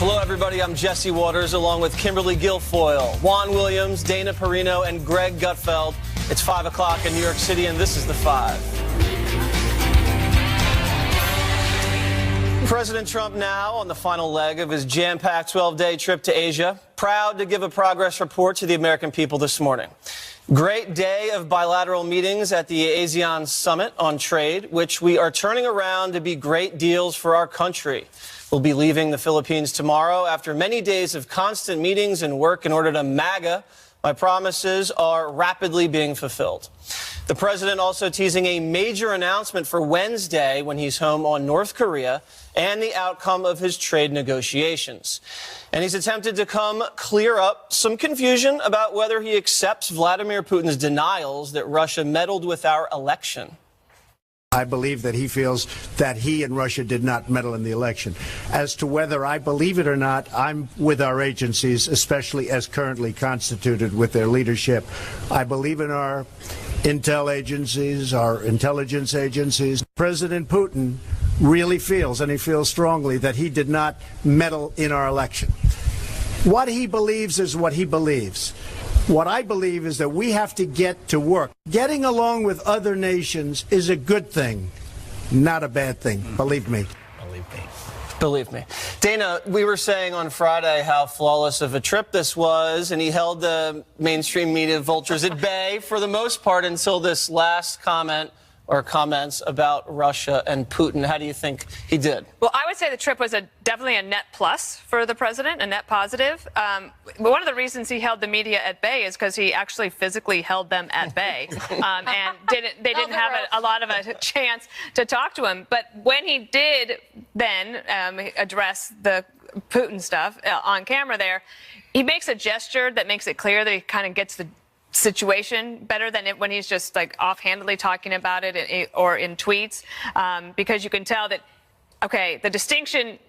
Hello, everybody. I'm Jesse Waters, along with Kimberly Guilfoyle, Juan Williams, Dana Perino, and Greg Gutfeld. It's 5 o'clock in New York City, and this is The Five. President Trump now on the final leg of his jam-packed 12-day trip to Asia, proud to give a progress report to the American people this morning. Great day of bilateral meetings at the ASEAN Summit on Trade, which we are turning around to be great deals for our country. We'll be leaving the Philippines tomorrow after many days of constant meetings and work in order to MAGA. My promises are rapidly being fulfilled. The president also teasing a major announcement for Wednesday when he's home on North Korea and the outcome of his trade negotiations. And he's attempted to clear up some confusion about whether he accepts Vladimir Putin's denials that Russia meddled with our election. I believe that he feels that he and Russia did not meddle in the election. As to whether I believe it or not, I'm with our agencies, especially as currently constituted with their leadership. I believe in our intel agencies, our intelligence agencies. President Putin really feels, and he feels strongly, that he did not meddle in our election. What he believes is what he believes. What I believe is that we have to get to work. Getting along with other nations is a good thing, not a bad thing. Believe me. Believe me. Dana, we were saying on Friday how flawless of a trip this was, and he held the mainstream media vultures at bay for the most part until this last comment or comments about Russia and Putin. How do you think he did? Well, I would say the trip was definitely a net plus for the president, a net positive. But one of the reasons he held the media at bay is because he actually physically held them at bay, and they didn't have a lot of a chance to talk to him. But when he did then address the Putin stuff on camera there, he makes a gesture that makes it clear that he kind of gets the situation better than when he's just like offhandedly talking about it or in tweets, because you can tell that, okay, the distinction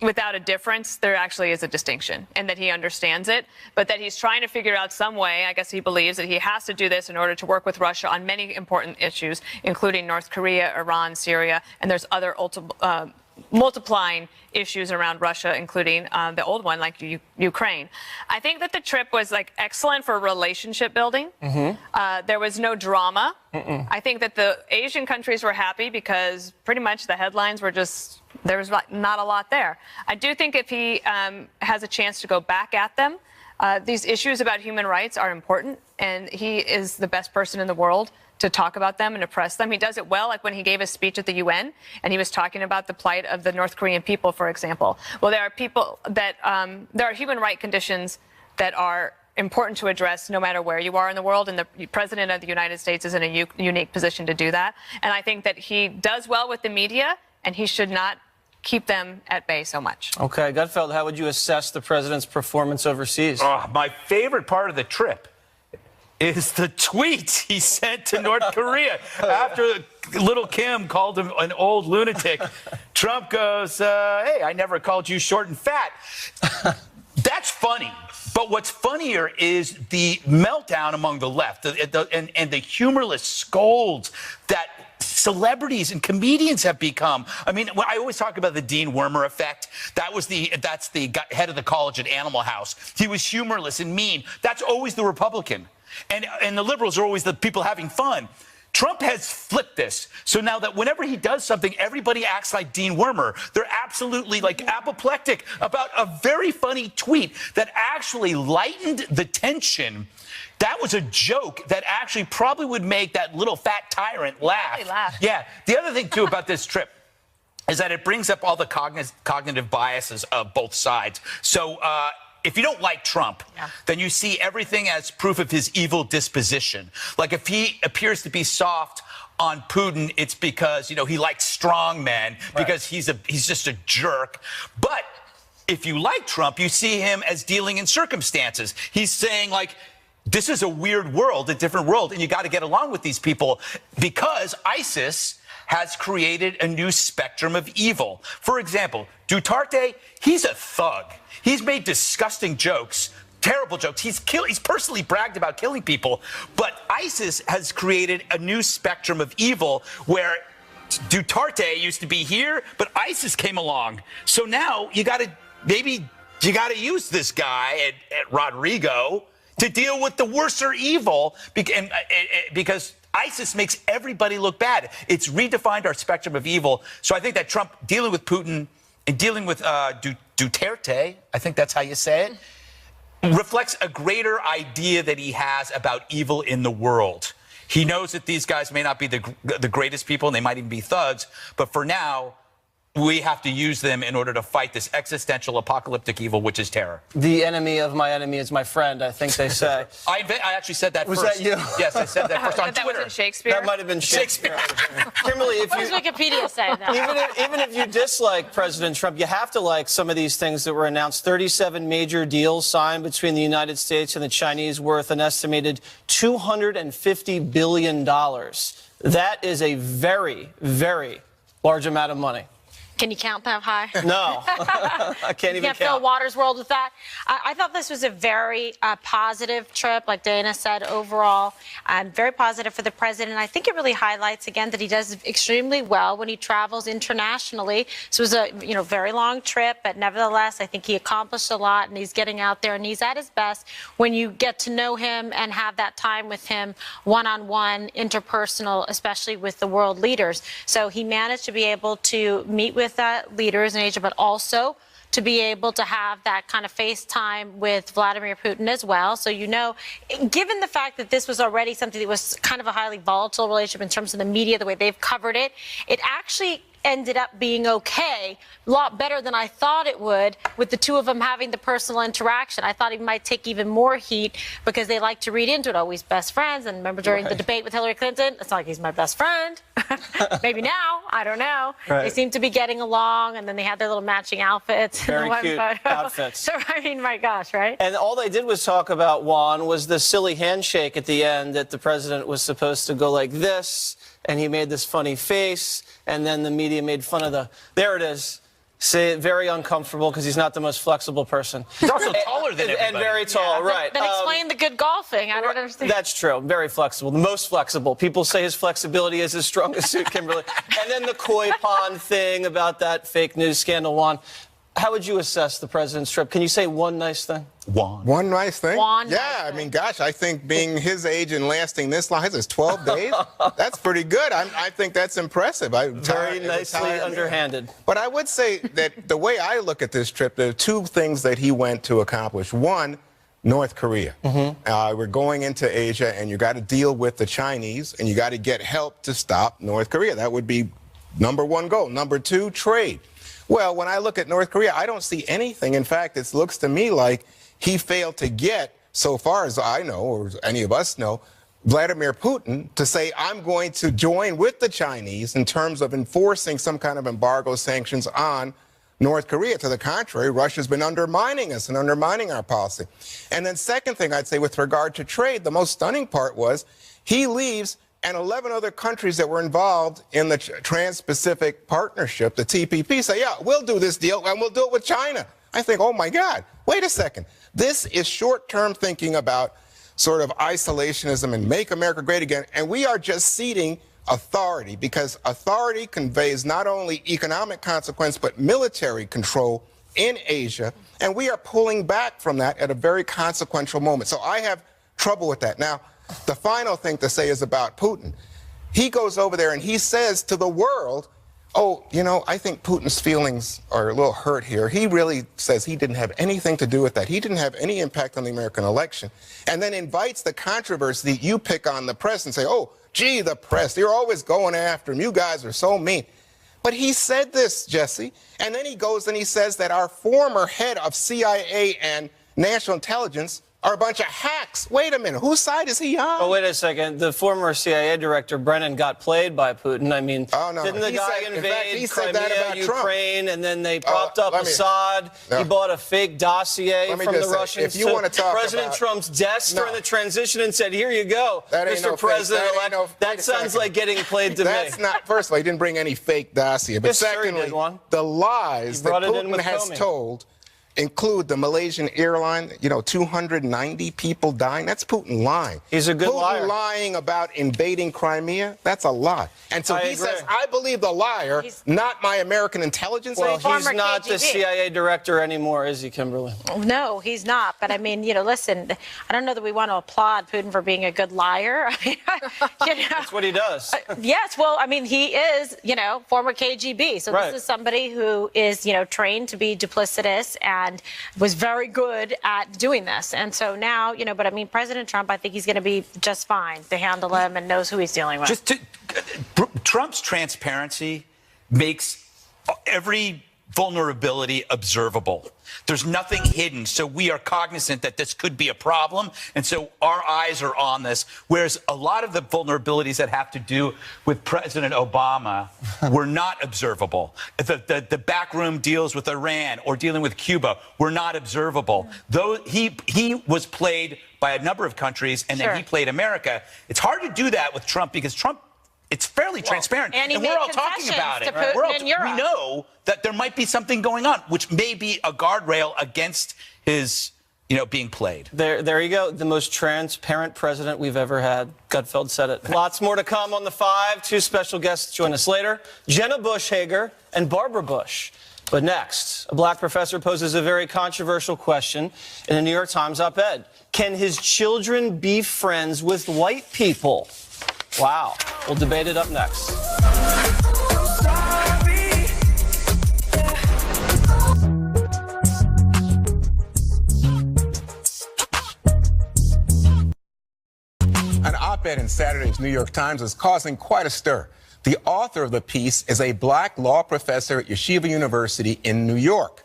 without a difference, there actually is a distinction, and that he understands it, but that he's trying to figure out some way. I guess he believes that he has to do this in order to work with Russia on many important issues, including North Korea, Iran, Syria, and there's other multiplying issues around Russia, including the old one, like Ukraine. I think that the trip was excellent for relationship building. There was no drama. I think that the Asian countries were happy because pretty much the headlines were just, there was not a lot there. I do think if he has a chance to go back at them, these issues about human rights are important, and he is the best person in the world to talk about them and to press them. He does it well, like when he gave a speech at the UN and he was talking about the plight of the North Korean people, for example. Well, there are people that, there are human rights conditions that are important to address no matter where you are in the world, and the President of the United States is in a unique position to do that. And I think that he does well with the media, and he should not keep them at bay so much. Okay, Gutfeld, how would you assess the president's performance overseas? My favorite part of the trip is the tweet he sent to North Korea after little Kim called him an old lunatic. Trump goes, hey, I never called you short and fat. That's funny. But what's funnier is the meltdown among the left and the humorless scolds that celebrities and comedians have become. I mean, I always talk about the Dean Wormer effect. That's the head of the college at Animal House. He was humorless and mean. That's always the Republican. And the liberals are always the people having fun. Trump has flipped this. So now that whenever he does something, everybody acts like Dean Wormer. They're absolutely apoplectic about a very funny tweet that actually lightened the tension. That was a joke that actually probably would make that little fat tyrant laugh. Really laugh. Yeah. The other thing, too, about this trip is that it brings up all the cognitive biases of both sides. So, if you don't like Trump, then you see everything as proof of his evil disposition. Like if he appears to be soft on Putin, it's because, he likes strong men, because he's just a jerk. But if you like Trump, you see him as dealing in circumstances. He's saying, this is a weird world, a different world, and you got to get along with these people because ISIS has created a new spectrum of evil. For example, Duterte, he's a thug. He's made disgusting jokes, terrible jokes. He's personally bragged about killing people. But ISIS has created a new spectrum of evil where Duterte used to be here, but ISIS came along. So now you got to maybe you got to use this guy at Rodrigo to deal with the worser evil because ISIS makes everybody look bad. It's redefined our spectrum of evil. So I think that Trump dealing with Putin and dealing with Duterte, I think that's how you say it, reflects a greater idea that he has about evil in the world. He knows that these guys may not be the greatest people and they might even be thugs, but for now, we have to use them in order to fight this existential apocalyptic evil, which is terror. The enemy of my enemy is my friend, I think they say. I actually said that Was first. that you? Yes, I said that first on that Twitter. wasn't Shakespeare. That might have been Shakespeare. Kimberly, if What does you, Wikipedia say that? even if you dislike President Trump, you have to like some of these things that were announced. 37 major deals signed between the United States and the Chinese worth an estimated $250 billion. That is a very, very large amount of money. Can you count that high? No, I can't even Can't fill count. Waters World with that. I thought this was a very positive trip, like Dana said, overall. Very positive for the president. I think it really highlights, again, that he does extremely well when he travels internationally. So it was a very long trip, but nevertheless, I think he accomplished a lot, and he's getting out there, and he's at his best when you get to know him and have that time with him one-on-one, interpersonal, especially with the world leaders. So he managed to be able to meet with leaders in Asia, but also to be able to have that kind of FaceTime with Vladimir Putin as well. So, given the fact that this was already something that was kind of a highly volatile relationship in terms of the media, the way they've covered it, it actually ended up being okay, a lot better than I thought it would, with the two of them having the personal interaction. I thought he might take even more heat because they like to read into it. Always best friends. And remember during the debate with Hillary Clinton, it's not like he's my best friend. Maybe now, I don't know. Right. They seem to be getting along, and then they had their little matching outfits. in the Very one cute photo. outfits. So, I mean, my gosh, right? And all they did was talk about, Juan, was the silly handshake at the end that the president was supposed to go like this, and he made this funny face, and then the media made fun of there it is. Say very uncomfortable because he's not the most flexible person. He's also taller than everybody. And very tall, right. Then explain the good golfing. I don't understand. That's true. Very flexible. The most flexible. People say his flexibility is his strongest suit, Kimberly. And then the koi pond thing about that fake news scandal, Juan. How would you assess the president's trip? Can you say one nice thing? One nice thing? One yeah, nice I thing. mean, gosh, I think being his age and lasting this long, his 12 days, that's pretty good. I think that's impressive. Very nicely underhanded. But I would say that the way I look at this trip, there are two things that he went to accomplish. One, North Korea. We're going into Asia, and you got to deal with the Chinese, and you got to get help to stop North Korea. That would be number one goal. Number two, trade. Well, when I look at North Korea, I don't see anything. In fact, it looks to me like he failed to get, so far as I know, or any of us know, Vladimir Putin to say, I'm going to join with the Chinese in terms of enforcing some kind of embargo sanctions on North Korea. To the contrary, Russia's been undermining us and undermining our policy. And then second thing I'd say with regard to trade, the most stunning part was he leaves and 11 other countries that were involved in the Trans-Pacific Partnership, the TPP, say, yeah, we'll do this deal, and we'll do it with China. I think, oh, my God, wait a second. This is short-term thinking about sort of isolationism and make America great again, and we are just ceding authority, because authority conveys not only economic consequence, but military control in Asia, and we are pulling back from that at a very consequential moment. So I have trouble with that. Now, the final thing to say is about Putin. He goes over there and he says to the world, oh, I think Putin's feelings are a little hurt here. He really says he didn't have anything to do with that. He didn't have any impact on the American election. And then invites the controversy that you pick on the press and say, oh, gee, the press, you're always going after him. You guys are so mean. But he said this, Jesse, and then he goes and he says that our former head of CIA and national intelligence are a bunch of hacks. Wait a minute, whose side is he on? Oh, wait a second. The former CIA director, Brennan, got played by Putin. I mean, didn't the guy invade Crimea, Ukraine, and then they propped up Assad? No. He bought a fake dossier from the Russians if you want to talk President about, Trump's desk during the transition and said, here you go, Mr. President-elect. That sounds like getting played to That's me. not, first of all, he didn't bring any fake dossier. But Yes, sure he secondly, did one. the lies that brought it in Putin with has Comey. told include the Malaysian airline, 290 people dying. That's Putin lying. He's a good Putin liar. lying about invading Crimea, that's a lie. And so I he agree. says, I believe the liar, not my American intelligence Well, agent. he's Former not the KGB. CIA director anymore, is he, Kimberly? No, he's not. But I mean, listen, I don't know that we want to applaud Putin for being a good liar. I mean, That's what he does. Yes, well, I mean, he is, former KGB. So Right. this is somebody who is, trained to be duplicitous and was very good at doing this. And so now, but I mean, President Trump, I think he's going to be just fine to handle him and knows who he's dealing with. Trump's transparency makes every vulnerability observable. There's nothing hidden, so we are cognizant that this could be a problem, and so our eyes are on this. Whereas a lot of the vulnerabilities that have to do with President Obama were not observable. The backroom deals with Iran or dealing with Cuba were not observable. Though he was played by a number of countries, and Sure. then he played America. It's hard to do that with Trump because Trump. It's fairly transparent, and he we're made all talking concessions about to it. Putin We're all in Europe. we know that there might be something going on, which may be a guardrail against his, being played. There you go. The most transparent president we've ever had. Gutfeld said it. Lots more to come on The Five. Two special guests join us later. Jenna Bush Hager and Barbara Bush. But next, a black professor poses a very controversial question in a New York Times op-ed. Can his children be friends with white people? Wow. We'll debate it up next. An op-ed in Saturday's New York Times is causing quite a stir. The author of the piece is a black law professor at Yeshiva University in New York.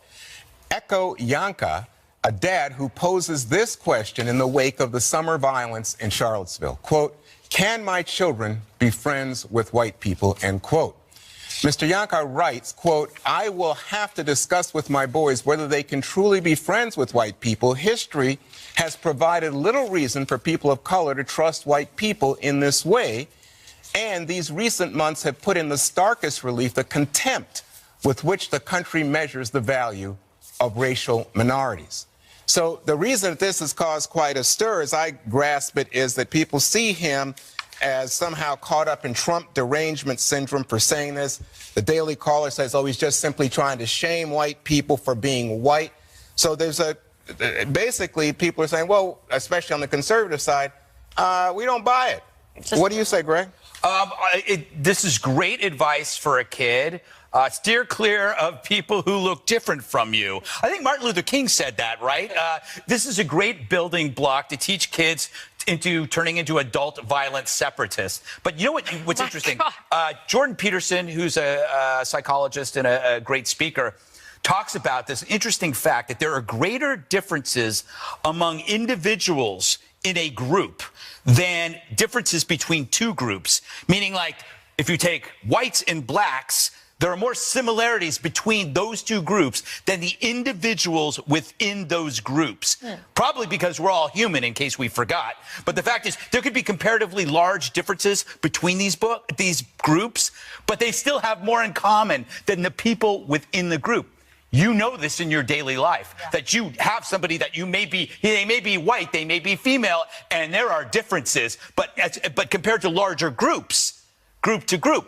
Echo Yanka, a dad who poses this question in the wake of the summer violence in Charlottesville. Quote, can my children be friends with white people, end quote. Mr. Yanka writes, quote, I will have to discuss with my boys whether they can truly be friends with white people. History has provided little reason for people of color to trust white people in this way. And these recent months have put in the starkest relief the contempt with which the country measures the value of racial minorities. So the reason that this has caused quite a stir, as I grasp it, is that people see him as somehow caught up in Trump derangement syndrome for saying this. The Daily Caller says, oh, he's just simply trying to shame white people for being white. So there's basically people are saying, well, especially on the conservative side, we don't buy it. What do you say, Greg? This is great advice for a kid. Steer clear of people who look different from you. I think Martin Luther King said that, right? This is a great building block to teach kids into turning into adult violent separatists. But you know what's interesting? Jordan Peterson, who's a psychologist and a great speaker, talks about this interesting fact that there are greater differences among individuals in a group than differences between two groups. Meaning, like, if you take whites and blacks, there are more similarities between those two groups than the individuals within those groups. Probably because we're all human, in case we forgot. But the fact is, there could be comparatively large differences between these groups, but they still have more in common than the people within the group. You know this in your daily life, that you have somebody that they may be white, they may be female, and there are differences, but compared to larger groups, group to group,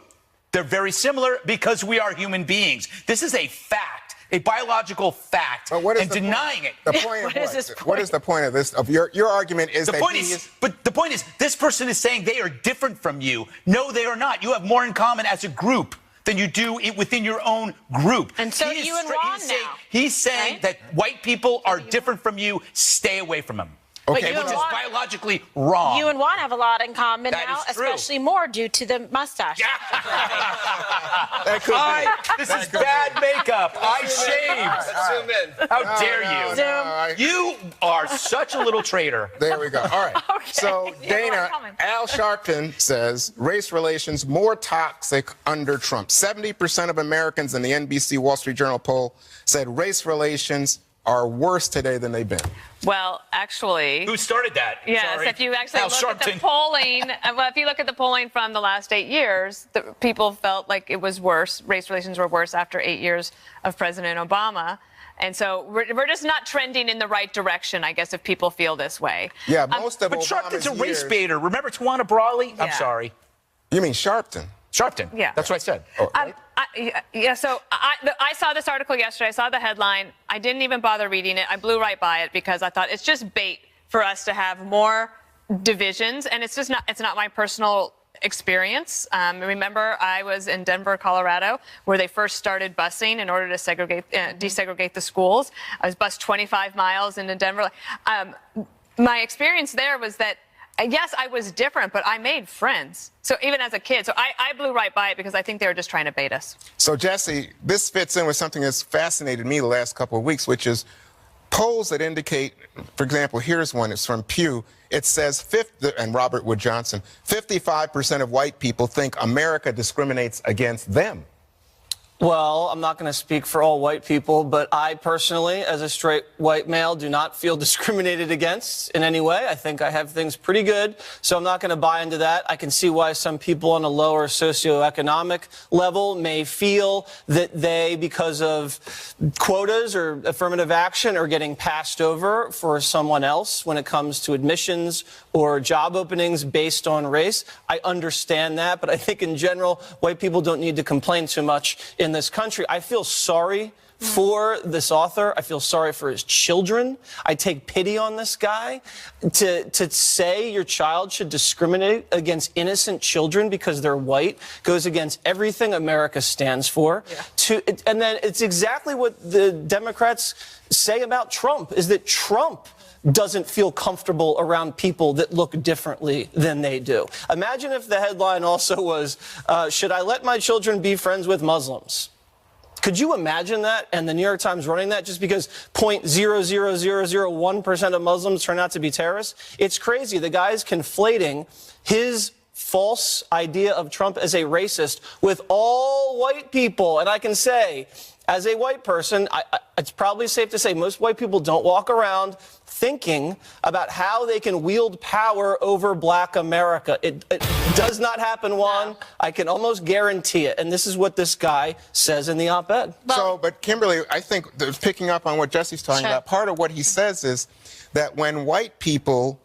they're very similar because we are human beings. This is a fact, a biological fact, But what is and the denying it. The point of What is this What is the point of this? Of your argument is The that point he is, but the point is, this person is saying they are different from you. No, they are not. You have more in common as a group than you do within your own group. And so He is you and stra- Ron he's saying, now, He's saying right? that white people are different from you. Stay away from them. Okay, you Which and is Juan- biologically wrong. You and Juan have a lot in common That now, is true. especially more due to the mustache. that could be. This is bad makeup. I shaved. Zoom in. How dare you? Zoom. You are such a little traitor. There we go. All right. So, Dana, Al Sharpton says race relations more toxic under Trump. 70% of Americans in the NBC Wall Street Journal poll said race relations are worse today than they've been. Well, actually, Who started that? yes. Sorry. If you actually Al look at the Sharpton. polling, well, if you look at the polling from the last 8 years, the people felt like it was worse. Race relations were worse after 8 years of President Obama. And so we're just not trending in the right direction, I guess, if people feel this way. Yeah, most of But Obama's Sharpton's a race years- baiter. Remember Tawana Brawley? I'm Yeah. sorry. You mean Sharpton? Sharpton. Yeah. That's what I said. So I saw this article yesterday. I saw the headline. I didn't even bother reading it. I blew right by it because I thought it's just bait for us to have more divisions. And it's not my personal experience. Remember, I was in Denver, Colorado, where they first started busing in order to desegregate the schools. I was bused 25 miles into Denver. My experience there was that, yes, I was different, but I made friends. So even as a kid, I blew right by it because I think they were just trying to bait us. So, Jesse, this fits in with something that's fascinated me the last couple of weeks, which is polls that indicate, for example, here's one. It's from Pew. It says, and Robert Wood Johnson, 55% of white people think America discriminates against them. Well, I'm not going to speak for all white people, but I personally, as a straight white male, do not feel discriminated against in any way. I think I have things pretty good, so I'm not going to buy into that. I can see why some people on a lower socioeconomic level may feel that they, because of quotas or affirmative action, are getting passed over for someone else when it comes to admissions or job openings based on race. I understand that, but I think in general, white people don't need to complain too much in this country. I feel sorry for this author. I feel sorry for his children. I take pity on this guy. To say your child should discriminate against innocent children because they're white goes against everything America stands for. Yeah. And then it's exactly what the Democrats say about Trump, is that Trump doesn't feel comfortable around people that look differently than they do. Imagine if the headline also was, should I let my children be friends with Muslims? Could you imagine that? And the New York Times running that just because 0.00001% of Muslims turn out to be terrorists? It's crazy. The guy's conflating his false idea of Trump as a racist with all white people. And I can say, as a white person, it's probably safe to say most white people don't walk around thinking about how they can wield power over black America. It does not happen, Juan. No. I can almost guarantee it. And this is what this guy says in the op-ed. But Kimberly, I think picking up on what Jesse's talking about, part of what he says is that when white people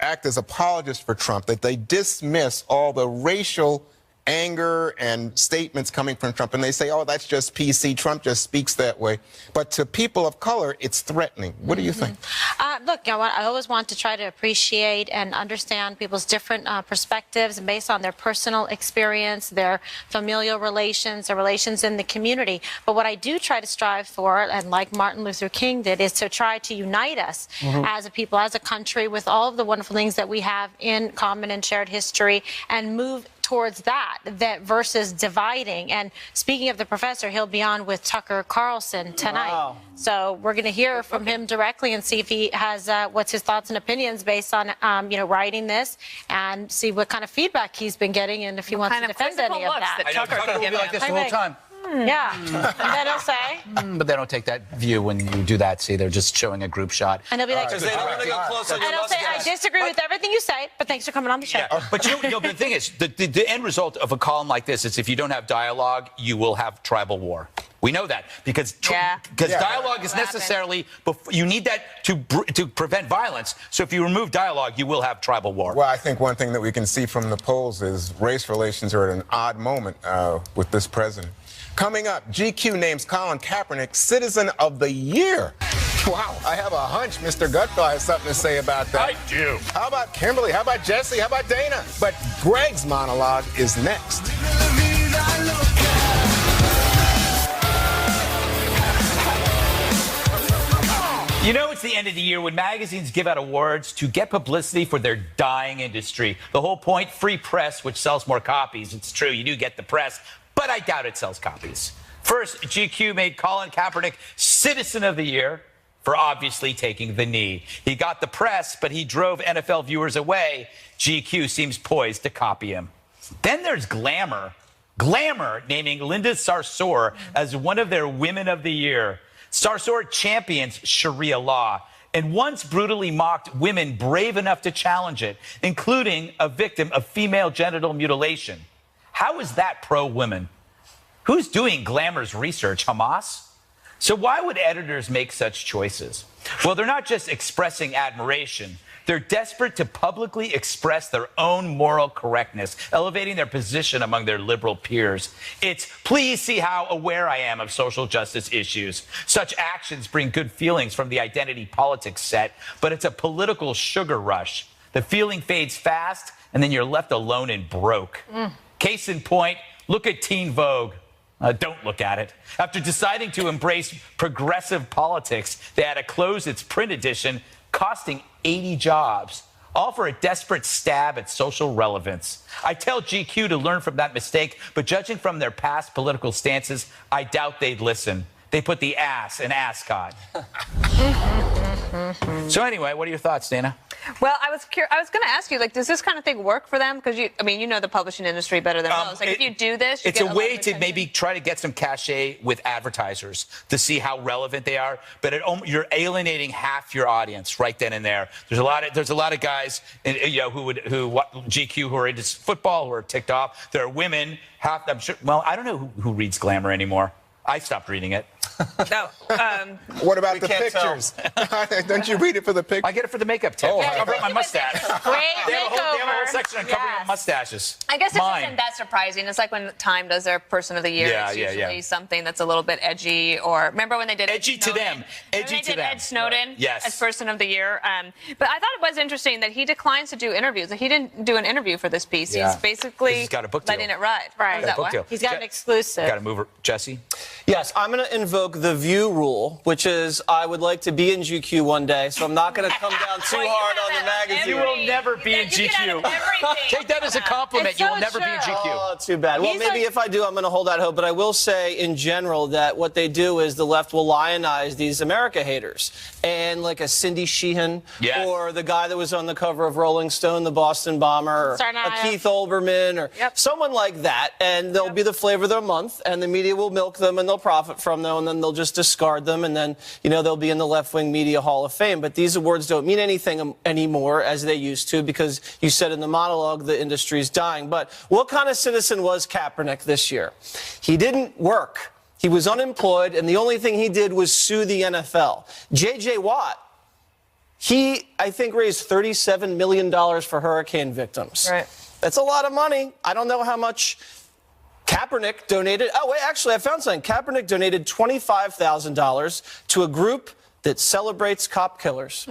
act as apologists for Trump, that they dismiss all the racial anger and statements coming from Trump, and they say, oh, that's just PC. Trump just speaks that way. But to people of color, it's threatening. What do you think? Look, I always want to try to appreciate and understand people's different perspectives based on their personal experience, their familial relations, their relations in the community. But what I do try to strive for, and like Martin Luther King did, is to try to unite us as a people, as a country, with all of the wonderful things that we have in common and shared history, and move towards that versus dividing. And speaking of the professor, he'll be on with Tucker Carlson tonight. Wow. So we're going to hear from him directly and see if he has what's his thoughts and opinions based on writing this, and see what kind of feedback he's been getting and if he wants to defend any of that. Tucker will be like this the whole time. Yeah. And then he'll say. But they don't take that view when you do that. See, they're just showing a group shot. And they'll be like, Because they don't want to go close on your and he'll say, I disagree with everything you say, but thanks for coming on the show. Yeah. But the thing is, the end result of a column like this is if you don't have dialogue, you will have tribal war. We know that because dialogue is necessarily, you need that to prevent violence. So if you remove dialogue, you will have tribal war. Well, I think one thing that we can see from the polls is race relations are at an odd moment with this president. Coming up, GQ names Colin Kaepernick Citizen of the Year. Wow, I have a hunch Mr. Gutfeld has something to say about that. I do. How about Kimberly? How about Jesse? How about Dana? But Greg's monologue is next. You know, it's the end of the year when magazines give out awards to get publicity for their dying industry. The whole point, free press, which sells more copies. It's true, you do get the press, but I doubt it sells copies. First, GQ made Colin Kaepernick Citizen of the Year for obviously taking the knee. He got the press, but he drove NFL viewers away. GQ seems poised to copy him. Then there's Glamour. Glamour naming Linda Sarsour as one of their Women of the Year. Sarsour champions Sharia law and once brutally mocked women brave enough to challenge it, including a victim of female genital mutilation. How is that pro-women? Who's doing Glamour's research? Hamas? So why would editors make such choices? Well, they're not just expressing admiration. They're desperate to publicly express their own moral correctness, elevating their position among their liberal peers. It's, please see how aware I am of social justice issues. Such actions bring good feelings from the identity politics set, but it's a political sugar rush. The feeling fades fast, and then you're left alone and broke. Case in point, look at Teen Vogue. Don't look at it. After deciding to embrace progressive politics, they had to close its print edition, costing 80 jobs, all for a desperate stab at social relevance. I tell GQ to learn from that mistake, but judging from their past political stances, I doubt they'd listen. They put the ass in ascot. So anyway, what are your thoughts, Dana? Well, I was going to ask you, like, does this kind of thing work for them? Because you know the publishing industry better than most. Like, if you do this, you it's get a way to maybe try to get some cachet with advertisers to see how relevant they are. But you're alienating half your audience right then and there. There's a lot of guys, who GQ who are into football who are ticked off. There are women. I'm sure. Well, I don't know who reads Glamour anymore. I stopped reading it. No. What about the can't tell. pictures? Don't you read it for the pictures? I get it for the makeup tip. Cover up my mustache. Great They have a whole makeover. section on covering up mustaches. I guess this Mine. isn't that surprising. It's like when Time does their Person of the Year. Yeah, it's yeah, usually yeah. something that's a little bit edgy. Or remember when they did Edgy Ed to Snowden? them. Remember Edgy they to did them. Ed Snowden Yes. as Person of the Year. But I thought it was interesting that he declines to do interviews. He didn't do an interview for this piece. Yeah. He's basically He's got a book deal. letting it ride. Right. Is that book why? deal. He's got an exclusive. Got to move her. Jesse? Yes, I'm going to invoke the View rule, which is I would like to be in GQ one day, so I'm not going to come down too Boy, you hard have on the that magazine. You will never be in You get out of GQ. everything. Take that as a compliment. It's You will so never be in true. GQ. Oh, too bad. Well, He's maybe like- if I do, I'm going to hold out hope. But I will say, in general, that what they do is the left will lionize these America haters. And like a Cindy Sheehan, Yes. or the guy that was on the cover of Rolling Stone, the Boston Bomber, or a Tsarnaev. Keith Olbermann, or Yep. someone like that. And they'll be the flavor of their month, and the media will milk them, and they'll profit from them, and then they'll just discard them, and then, they'll be in the left-wing media hall of fame. But these awards don't mean anything anymore as they used to, because you said in the monologue the industry's dying. But what kind of citizen was Kaepernick this year? He didn't work. He was unemployed, and the only thing he did was sue the NFL. J.J. Watt, he, I think, raised $37 million for hurricane victims. Right. That's a lot of money. I don't know how much Kaepernick donated. Oh, wait, actually, I found something. Kaepernick donated $25,000 to a group that celebrates cop killers.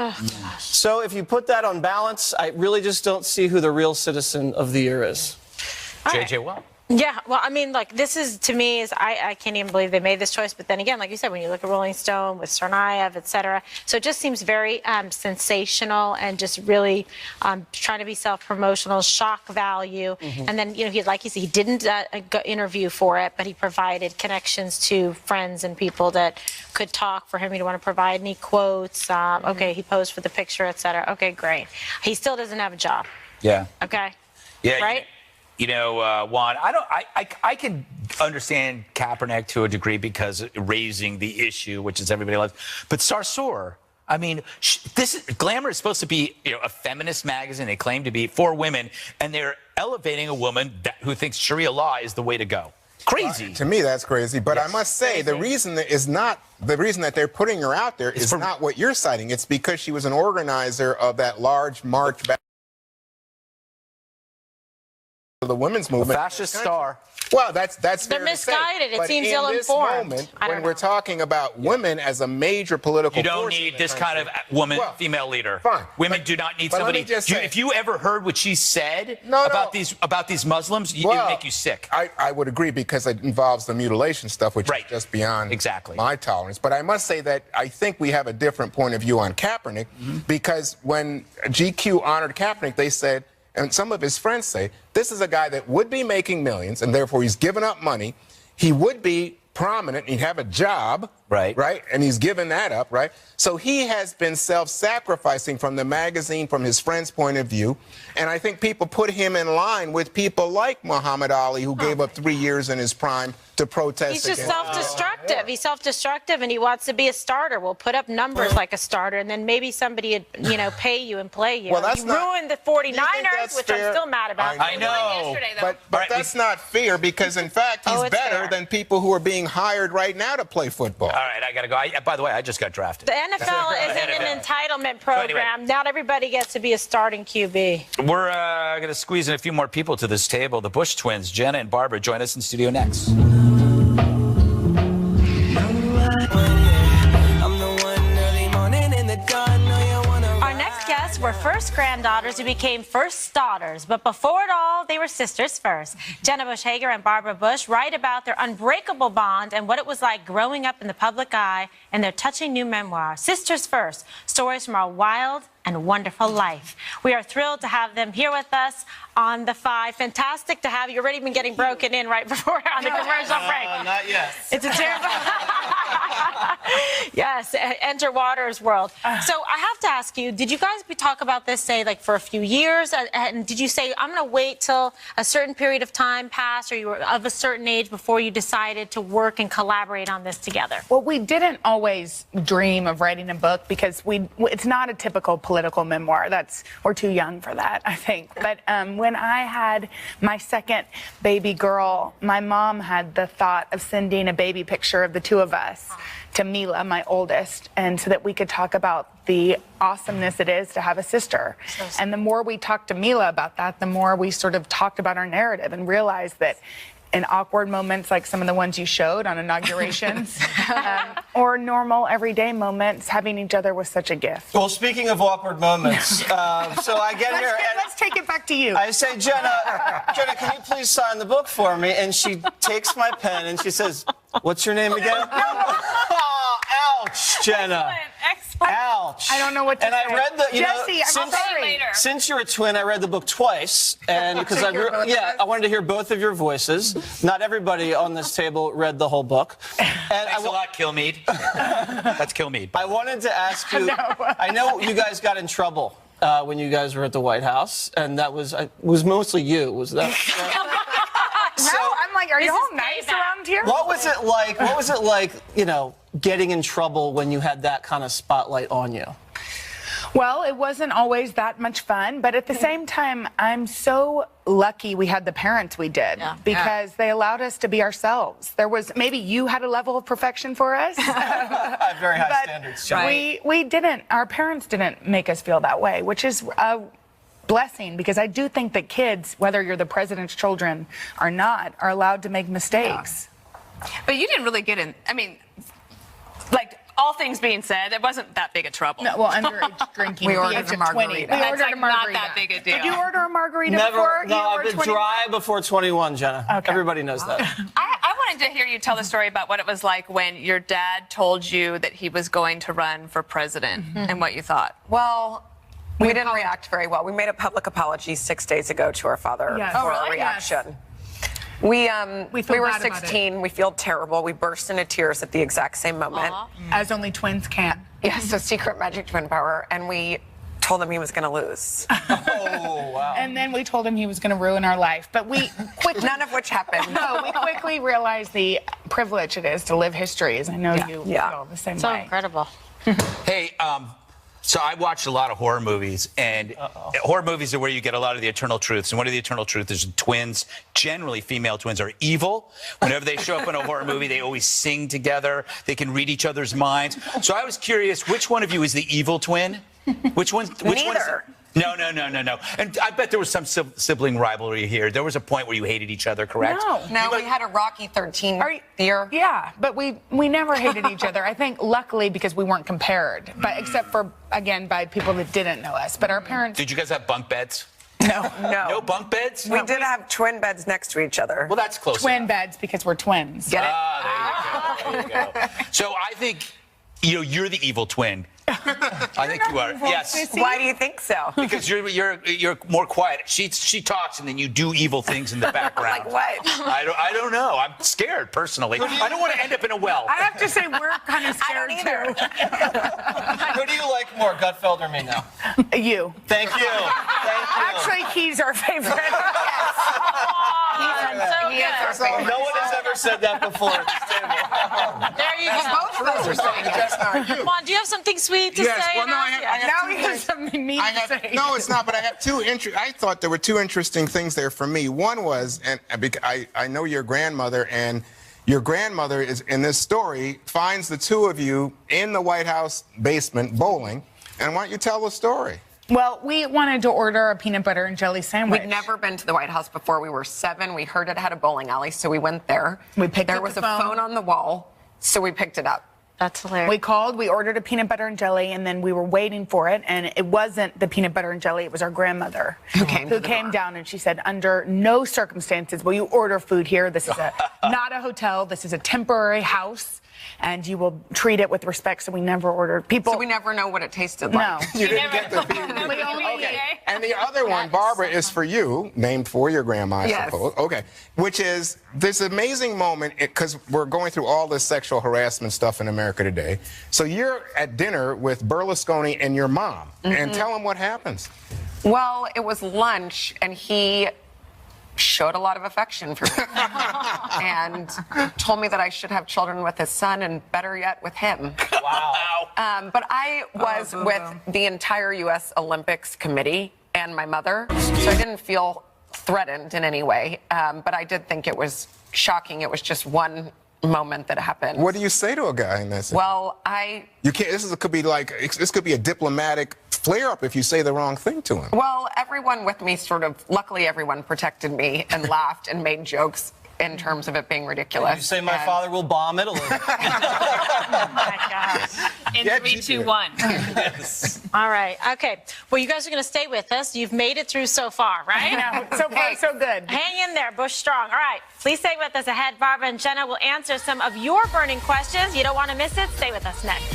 So if you put that on balance, I really just don't see who the real citizen of the year is. JJ Watt. Yeah, well, I mean, like, this is, to me, I can't even believe they made this choice. But then again, like you said, when you look at Rolling Stone with Tsarnaev, et cetera, so it just seems very sensational and just really trying to be self-promotional, shock value. And then, he didn't go interview for it, but he provided connections to friends and people that could talk for him. He didn't want to provide any quotes. Okay, he posed for the picture, et cetera. Okay, great. He still doesn't have a job. Yeah. Okay. Yeah. Right? Juan, I can understand Kaepernick to a degree because raising the issue, which is everybody loves. But Sarsour, I mean, Glamour is supposed to be, a feminist magazine. They claim to be for women, and they're elevating a woman who thinks Sharia law is the way to go. Crazy. To me, that's crazy. But I must say, the reason that they're putting her out there is not what you're citing. It's because she was an organizer of that large march back to the women's movement. Fascist star. Well, that's They're fair to say. misguided. It But seems in ill-informed. This moment, I don't when we're know. talking about women as a major political You don't force in need the this kind of country- woman, Well, female leader. fine. Women But- do not need but let me somebody. just say- If you ever heard what she said No. about these Muslims, it would make you sick. I would agree because it involves the mutilation stuff, which Right. is just beyond Exactly. my tolerance. But I must say that I think we have a different point of view on Kaepernick because when GQ honored Kaepernick, they said, and some of his friends say, this is a guy that would be making millions, and therefore he's given up money. He would be prominent, he'd have a job, Right. and he's given that up, right? So he has been self-sacrificing from the magazine, from his friend's point of view, and I think people put him in line with people like Muhammad Ali, who gave up 3 years in his prime to protest. He's just against- self-destructive. He's self-destructive, and he wants to be a starter. We'll put up numbers like a starter, and then maybe somebody would, pay you and play you. Well, that's you not- ruined the Do you think 49ers, that's which fair? I'm still mad about. I know. Yesterday, though. But All right, that's not fair because, in fact, he's Oh, it's better fair. than people who are being hired right now to play football. All right, I got to go. By the way, I just got drafted. The NFL isn't an entitlement program. Not everybody gets to be a starting QB. We're going to squeeze in a few more people to this table. The Bush twins, Jenna and Barbara, join us in studio next. Our next guests were first granddaughters who became first daughters. But before it all, they were sisters first. Jenna Bush Hager and Barbara Bush write about their unbreakable bond and what it was like growing up in the public eye in their touching new memoir, Sisters First, Stories from Our Wild and Wonderful Life. We are thrilled to have them here with us on The Five. Fantastic to have you. You've already been getting broken in right before on the commercial break. Not yet. It's a terrible. Yes, enter Waters' world. So I have to ask you, did you guys talk about this, say, like for a few years? And did you say, I'm going to wait till a certain period of time passed, or you were of a certain age before you decided to work and collaborate on this together? Well, we didn't always dream of writing a book because it's not a typical political memoir. We're too young for that, I think. But when I had my second baby girl, my mom had the thought of sending a baby picture of the two of us to Mila, my oldest, and so that we could talk about the awesomeness it is to have a sister. And the more we talked to Mila about that, the more we sort of talked about our narrative and realized that in awkward moments like some of the ones you showed on inaugurations, or normal everyday moments, having each other was such a gift. Well, speaking of awkward moments, so I get here and Let's take it back to you. I say, Jenna, can you please sign the book for me? And she takes my pen and she says, what's your name again? Oh, ouch, Jenna. Excellent. Ouch. I don't know what to and say. I read the, Jesse, I'm sorry. Later. Since you're a twin, I read the book twice, and because I wanted to hear both of your voices. Not everybody on this table read the whole book. And Thanks a lot, Kilmeade. That's Kilmeade. I wanted to ask you. I know you guys got in trouble when you guys were at the White House, and that was mostly you. Was that? No, I'm like, are you This all is nice payback. around here? What was it like? What was it like? Getting in trouble when you had that kind of spotlight on you. Well, it wasn't always that much fun, but at the same time, I'm so lucky we had the parents we did because they allowed us to be ourselves. Maybe you had a level of perfection for us. I have very high But standards, Jenna. we didn't, our parents didn't make us feel that way, which is a blessing because I do think that kids, whether you're the president's children or not, are allowed to make mistakes. But you didn't really get in. I mean, like, all things being said, it wasn't that big a trouble. No, well, underage drinking. We at the ordered age a of 20. margarita. We That's ordered like a not margarita. that big a deal. Did you order a margarita Never. before? No, You I've were been 21? dry before 21, Jenna. Okay. Everybody knows that. I wanted to hear you tell the story about what it was like when your dad told you that he was going to run for president and what you thought. Well, we didn't react very well. We made a public apology 6 days ago to our father Yes. for Oh, our really? reaction. We feel were bad about 16. We feel terrible. We burst into tears at the exact same moment. As only twins can. Yeah, so secret magic twin power, and we told him he was going to lose. Oh, wow. And then we told him he was going to ruin our life. But we quickly, None of which happened. no, we quickly realized the privilege it is to live histories. I know you feel the same So way. incredible. Hey, so I watched a lot of horror movies, and horror movies are where you get a lot of the eternal truths. And one of the eternal truths is twins, generally female twins, are evil. Whenever they show up in a horror movie, they always sing together. They can read each other's minds. So I was curious, which one of you is the evil twin? Which one? Which one is Neither. it? No. And I bet there was some sibling rivalry here. There was a point where you hated each other, correct? No, we had a Rocky 13 year. Yeah, but we never hated each other. I think luckily because we weren't compared, but except for again by people that didn't know us. But our parents. Did you guys have bunk beds? No. No bunk beds? We did have twin beds next to each other. Well, that's close. Twin beds because we're twins. Get it? There you go. So I think you're the evil twin. I think you are. Yes. Why do you think so? Because you're more quiet. She talks and then you do evil things in the background. Like what? I don't know. I'm scared personally. I don't want to end up in a well. I have to say we're kind of scared I don't either. Who do you like more, Gutfeld or me now? too. You. Thank you. Thank you. Actually, he's our favorite. So He is our favorite. no one has ever never said that before at this table. There you go. Both of us are saying it. Just not you. Come on, do you have something sweet to Yes, say? well, no, I Nancy? have Now two he has things. something mean to say. No, it's not. But I have I thought there were two interesting things there for me. One was, and I know your grandmother, and your grandmother is in this story finds the two of you in the White House basement bowling. And why don't you tell the story? Well, we wanted to order a peanut butter and jelly sandwich. We'd never been to the White House before. We were 7. We heard it had a bowling alley, so we went there. We picked there up was the a phone. phone on the wall, so we picked it up. That's hilarious. We called, we ordered a peanut butter and jelly, and then we were waiting for it, and it wasn't the peanut butter and jelly, it was our grandmother Who came to the door. down, and she said, under no circumstances will you order food here. This is not a hotel, this is a temporary house, and you will treat it with respect. So we never ordered. People. So we never know what it tasted No. like. You didn't get the We only Okay. And the other one, Barbara, is for you, named for your grandma, I Yes. suppose. Okay. Which is this amazing moment, because we're going through all this sexual harassment stuff in America today. So you're at dinner with Berlusconi and your mom, and tell him what happens. Well, it was lunch, and he showed a lot of affection for me and told me that I should have children with his son and better yet with him. Wow. But I was with the entire U.S. Olympics Committee and my mother, so I didn't feel threatened in any way. But I did think it was shocking. It was just one moment that happened. What do you say to a guy in that? Well, You can't. This could be a diplomatic flare-up if you say the wrong thing to him. Well, everyone with me luckily everyone protected me and laughed and made jokes in terms of it being ridiculous. You say my And- father will bomb Italy. Oh my gosh. In Yeah, 3, 2, GPS. 1. All right. Okay. Well, you guys are going to stay with us. You've made it through so far, right? So far, so good. Hang in there, Bush Strong. All right. Please stay with us ahead. Barbara and Jenna will answer some of your burning questions. You don't want to miss it. Stay with us next.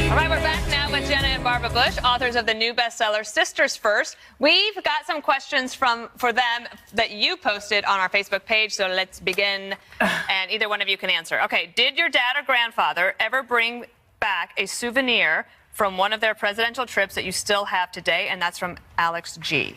All right, we're back now with Jenna and Barbara Bush, authors of the new bestseller Sisters First. We've got some questions for them that you posted on our Facebook page, so let's begin, and either one of you can answer. Okay, did your dad or grandfather ever bring back a souvenir from one of their presidential trips that you still have today? And that's from Alex G.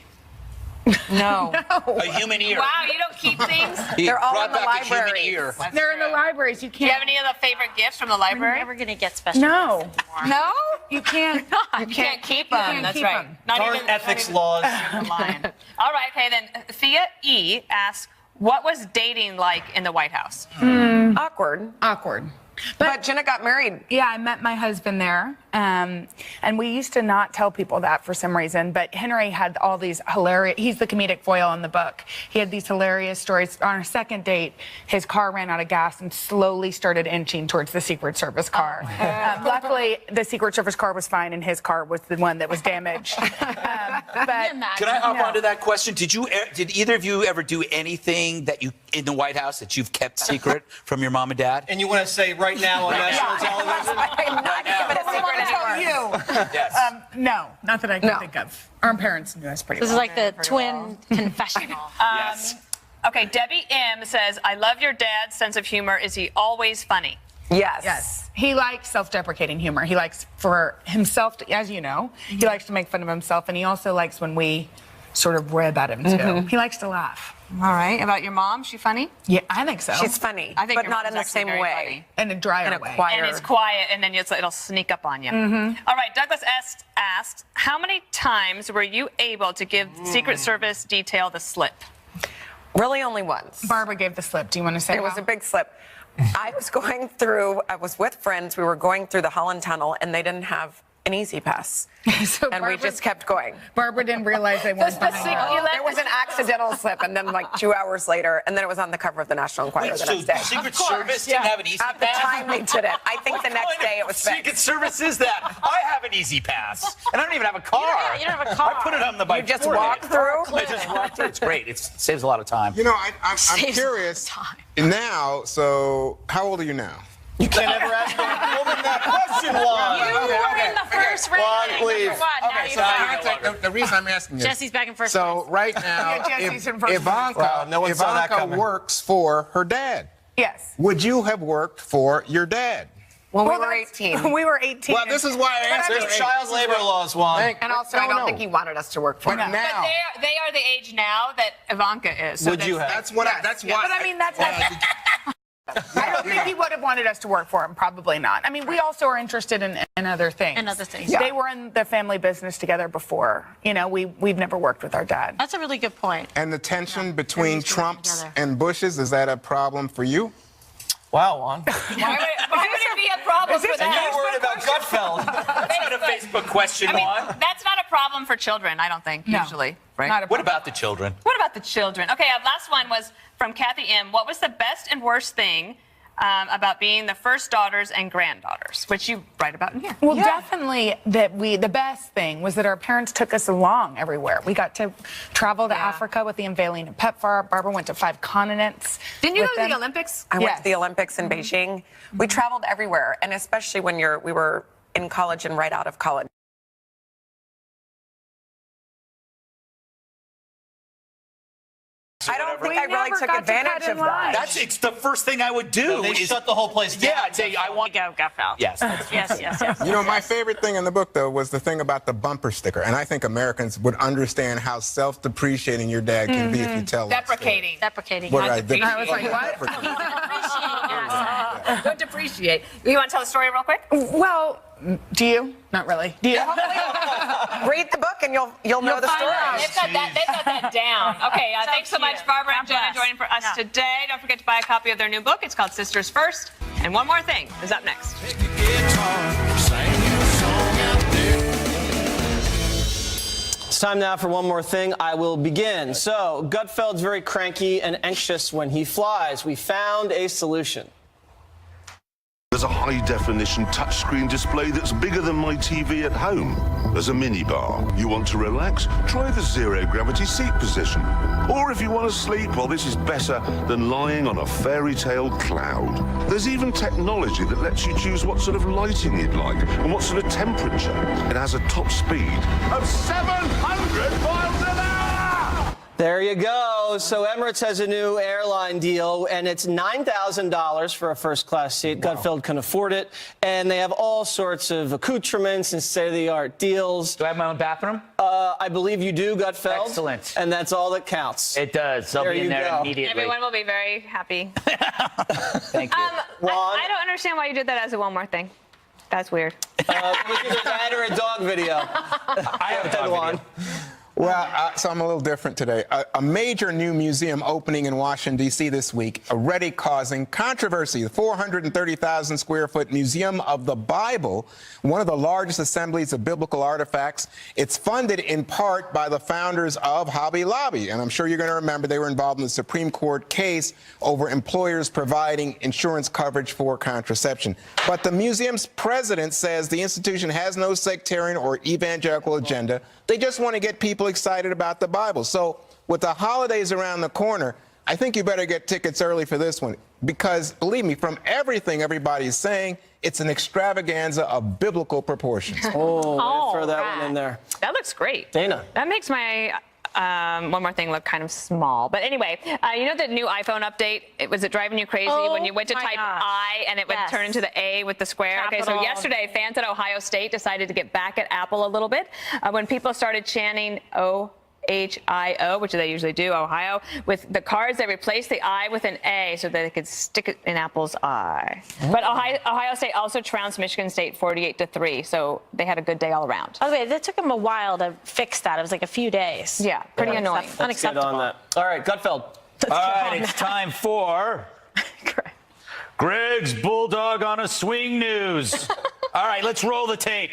No. A human ear. Wow, you don't keep things? He They're all brought in the back a human library. ear. They're in the libraries. You Do you can't. have any other favorite gifts from the We're library? never going to get special. No. gifts anymore. No? You can't. You can't keep them. can't That's keep right. them. Not Current even ethics not laws. even line. All right, okay, then Thea E asks, what was dating like in the White House? Awkward. Awkward. But Jenna got married. Yeah, I met my husband there, and we used to not tell people that for some reason. But Henry had all these hilarious. He's the comedic foil in the book. He had these hilarious stories. On our second date, his car ran out of gas and slowly started inching towards the Secret Service car. Luckily, the Secret Service car was fine, and his car was the one that was damaged. But Can I hop onto that question? Did either of you ever do anything that you in the White House that you've kept secret from your mom and dad? And you want to say right now on national television? I'm not giving it a secret anymore. Yes. no, not that I can No. think of. Our parents knew us pretty This is well. like the twin confessional. Yes. Okay, Debbie M says, I love your dad's sense of humor. Is he always funny? Yes. Yes. He likes self-deprecating humor. He likes for himself, to, as you know, he likes to make fun of himself, and he also likes when we sort of rib at him, too. He likes to laugh. All right. About your mom, she funny? Yeah, I think so. She's funny, I think but your not mom's in the actually same very way. funny. in a drier In a way. quiet- And it's quiet, and then it'll sneak up on you. All right, Douglas S. asks, how many times were you able to give Secret Service detail the slip? Really only once. Barbara gave the slip. Do you want to say It was how? a big slip. I was with friends. We were going through the Holland Tunnel, and they didn't have an Easy Pass. So And we just kept going. Barbara didn't realize they weren't behind her. It was an accidental slip, and then like 2 hours later, and then it was on the cover of the National Enquirer the So next day. Secret Service didn't have an easy At the pass? time, they did it. I think the next day it was Secret fixed. Service is that? I have an easy pass, and I don't even have a car. You don't have a car. I put it on the bike. You just walk through? I just walk through. It's great. It saves a lot of time. You know, I'm Saves curious time. now. So, how old are you now? You can't ever ask a woman that question, You Juan. were in the first Juan, ranking. please. Number one. Now Okay, you so are. the reason I'm asking this. Jesse's back in first So place. right now, Yeah, Jesse's in first Ivanka, Wow, no one saw that Ivanka coming. works for her dad. Yes. Would you have worked for your dad? When we Well, were that's- 18. We were 18. Well, this is why I answered. There's child labor laws, Juan. And also, I don't think he wanted us to work for But him. now, They are the age now that Ivanka is. So Would you have? that's what. That's why. But I mean, that's I don't think he would have wanted us to work for him. Probably not. I mean, we also are interested in other things. In other things. They were in the family business together before. You know, we've never worked with our dad. That's a really good point. And the tension between used to work Trump's together. and Bush's, is that a problem for you? Wow, Juan. why would it be a problem for And them? you're worried about Gutfeld. That's not a Facebook question, I mean, Juan. that's not a problem for children, I don't think, usually. Right? Not a What about the children? What about the children? Okay, last one was from Kathy M. What was the best and worst thing about being the first daughters and granddaughters, which you write about in here? Well, definitely the best thing was that our parents took us along everywhere. We got to travel to Africa with the unveiling of PEPFAR. Barbara went to 5 continents. Didn't you with go to the them. Olympics? I went Yes. to the Olympics in Beijing. We traveled everywhere, and especially when we were in college and right out of college. I don't think I really never took got to advantage cut in of that. line. It's the first thing I would do. They is, shut the whole place down. Yeah, I'd say I want. Go, Gutfeld. Yes. Yes. You know, my favorite thing in the book, though, was the thing about the bumper sticker. And I think Americans would understand how self-depreciating your dad can be if you tell that story. Deprecating. Deprecating. What Not did I- I was like, what? Don't depreciate. You want to tell the story real quick? Well, do you? Not really. Do you? Read the book, and you'll know the find story. out. They've got that down. Okay, thanks so much, Barbara and Jenna, joining for us today. Don't forget to buy a copy of their new book. It's called Sisters First. And one more thing is up next. It's time now for one more thing. I will begin. So, Gutfeld's very cranky and anxious when he flies. We found a solution. There's a high-definition touchscreen display that's bigger than my TV at home. There's a minibar. You want to relax? Try the zero-gravity seat position. Or if you want to sleep, well, this is better than lying on a fairy tale cloud. There's even technology that lets you choose what sort of lighting you'd like and what sort of temperature. It has a top speed of 700 miles an hour! There you go. So Emirates has a new airline deal, and it's $9,000 for a first-class seat. Wow. Gutfeld can afford it, and they have all sorts of accoutrements and state-of-the-art deals. Do I have my own bathroom? I believe you do, Gutfeld. Excellent. And that's all that counts. It does. I'll There be in you there go. immediately. Everyone will be very happy. Thank you. I don't understand why you did that as a one more thing. That's weird. We did a cat or a dog video. I have a dog video. Well, so I'm a little different today. A major new museum opening in Washington, D.C. this week, already causing controversy. The 430,000 square foot Museum of the Bible, one of the largest assemblies of biblical artifacts. It's funded in part by the founders of Hobby Lobby. And I'm sure you're going to remember they were involved in the Supreme Court case over employers providing insurance coverage for contraception. But the museum's president says the institution has no sectarian or evangelical agenda. They just want to get people excited about the Bible. So with the holidays around the corner, I think you better get tickets early for this one because, believe me, from everything everybody's saying, it's an extravaganza of biblical proportions. Oh, throw that one in there. That looks great. Dana. That makes my one more thing look kind of small. But anyway, you know the new iPhone update? Was it driving you crazy when you went to my type gosh. I and it would Yes. turn into the A with the square? Okay, so Capital. yesterday, fans at Ohio State decided to get back at Apple a little bit when people started chanting OHIO, which they usually do, Ohio. With the cards, they replaced the I with an A so that they could stick it in Apple's eye. But Ohio State also trounced Michigan State 48-3, so they had a good day all around. Okay, that took him a while to fix that. It was like a few days. Yeah, pretty annoying. Let's Unacceptable. get on that. All right, Gutfeld. All right, it's time for Greg's Bulldog on a Swing news. All right, let's roll the tape.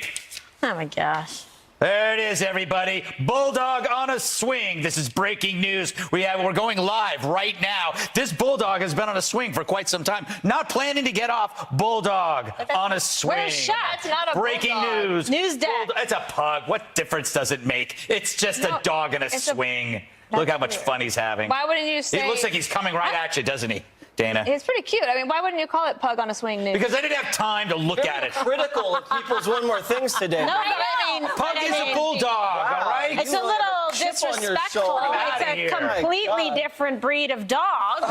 Oh my gosh. There it is, everybody. Bulldog on a swing. This is breaking news. We're going live right now. This bulldog has been on a swing for quite some time. Not planning to get off. Bulldog on a swing. Where's Shaq? That's not a breaking bulldog. news. News desk. It's a pug. What difference does it make? It's just a dog in a swing. Look how much fun he's having. Why wouldn't you say? He looks like he's coming right at you, doesn't he, Dana? It's pretty cute. I mean, why wouldn't you call it Pug on a Swing news? Because I didn't have time to look at it. Critical of people's one more things today. No, but I mean, Pug is a bulldog, all right? It's a You have little a chip on your disrespectful. shoulder. It's Outta a here. completely My God. different breed of dog. You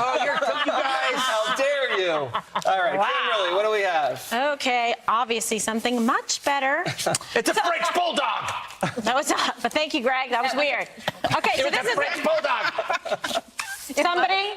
guys, how dare you? you. All right, Kimberly, what do we have? Okay, obviously something much better. It's a French bulldog. That was, but thank you, Greg. That was weird. Okay, so this is French bulldog. somebody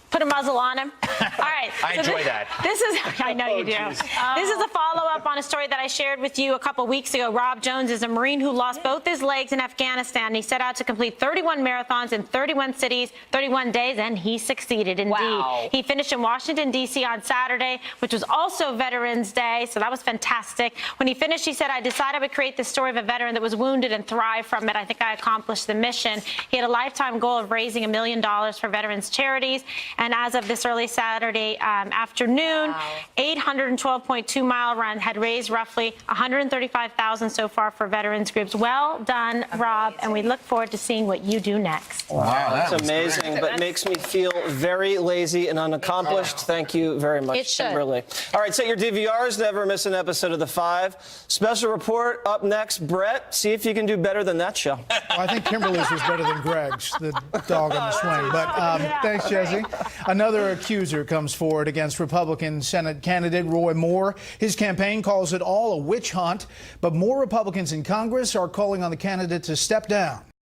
put a muzzle on him. All right. I enjoy that. This is, I know you do. This is a follow-up on a story that I shared with you a couple weeks ago. Rob Jones is a Marine who lost both his legs in Afghanistan. He set out to complete 31 marathons in 31 cities, 31 days, and he succeeded indeed. Wow. He finished in Washington, D.C. on Saturday, which was also Veterans Day, so that was fantastic. When he finished, he said, I decided I would create the story of a veteran that was wounded and thrived from it. I think I accomplished the mission. He had a lifetime goal of raising $1 million for veterans charities. And as of this early Saturday afternoon, 812.2-mile run had raised roughly $135,000 so far for veterans groups. Well done, Rob, and we look forward to seeing what you do next. Wow, that's amazing, but makes me feel very lazy and unaccomplished. Thank you very much, It should. Kimberly. All right, set your DVRs. Never miss an episode of The Five. Special report up next. Brett, see if you can do better than that show. Well, I think Kimberly's was better than Greg's, the dog on the swing. But thanks, Jesse. Another accuser comes forward against Republican Senate candidate Roy Moore. His campaign calls it all a witch hunt, but more Republicans in Congress are calling on the candidate to step down.